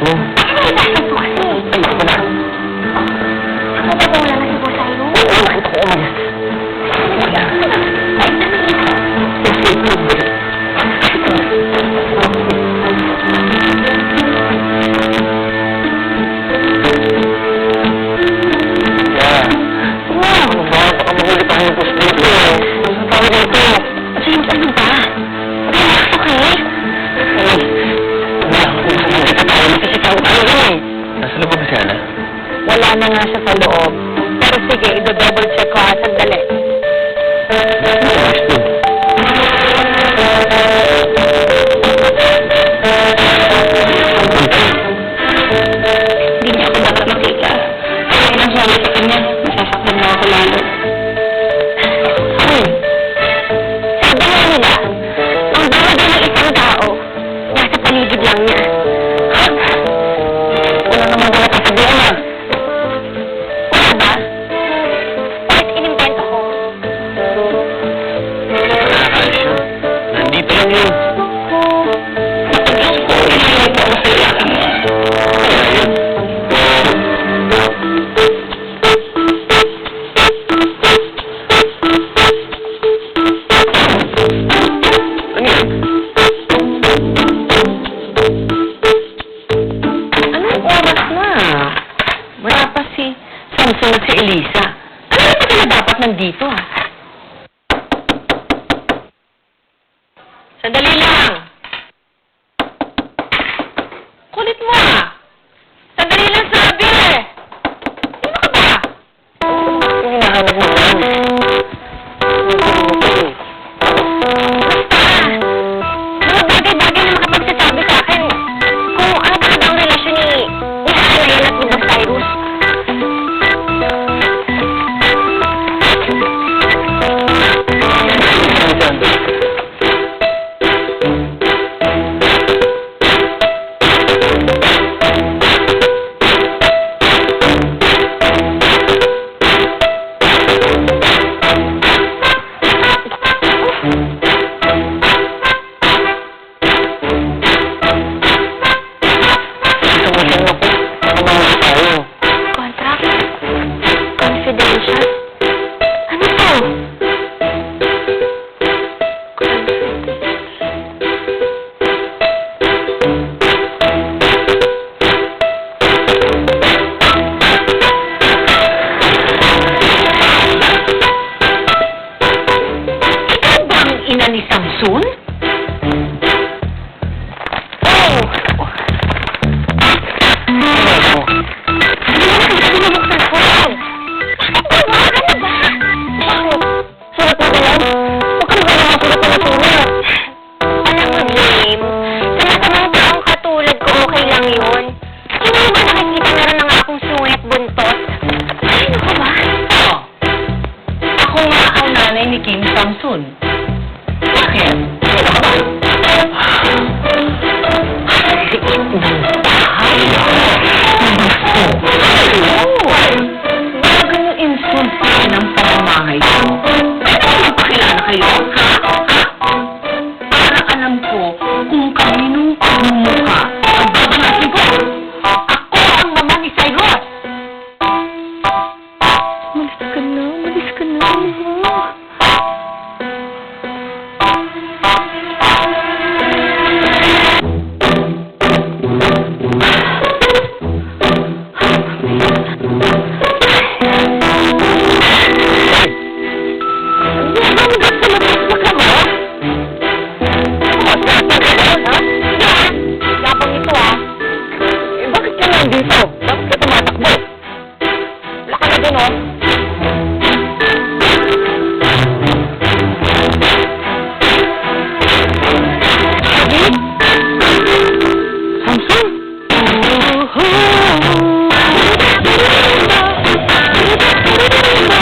mo. Ay, ito kasi. Ay, ito na. Ano ba wala na si Boss Ayo? Oo, ito ko. Wala. Wala na nga siya sa loob. Pero sige, i-double check ko ha. Sandali. Hindi niya ako dapat makita. Kaya nang sabi sa kanya, masasaktan na ako lalo. Sabi nga nila, ang bawal din ng isang tao, nasa paligid lang niya. Wala naman wala kasabihan na. Wala ba? Bakit inimbento ko? Nakakalis yun. Nandito lang yun. Anong oras na? Wala pa si Samson at si Elisa. Ano ba sila dapat nandito ah? Sandali lang! Kulit mo ah! Sandali lang sabi eh! Sino ka ba? Yung hinahanap mo yan. Mga bagay-bagay na makapagsasabi sa akin kung ano talaga ang relasyon ni Hana yan at ni Boss Cyrus. Contract? Confidential? Ano to? Ikaw ba ang ina ni Samson? Oh! Ni King Samson. Bakit? Liit ng bahay.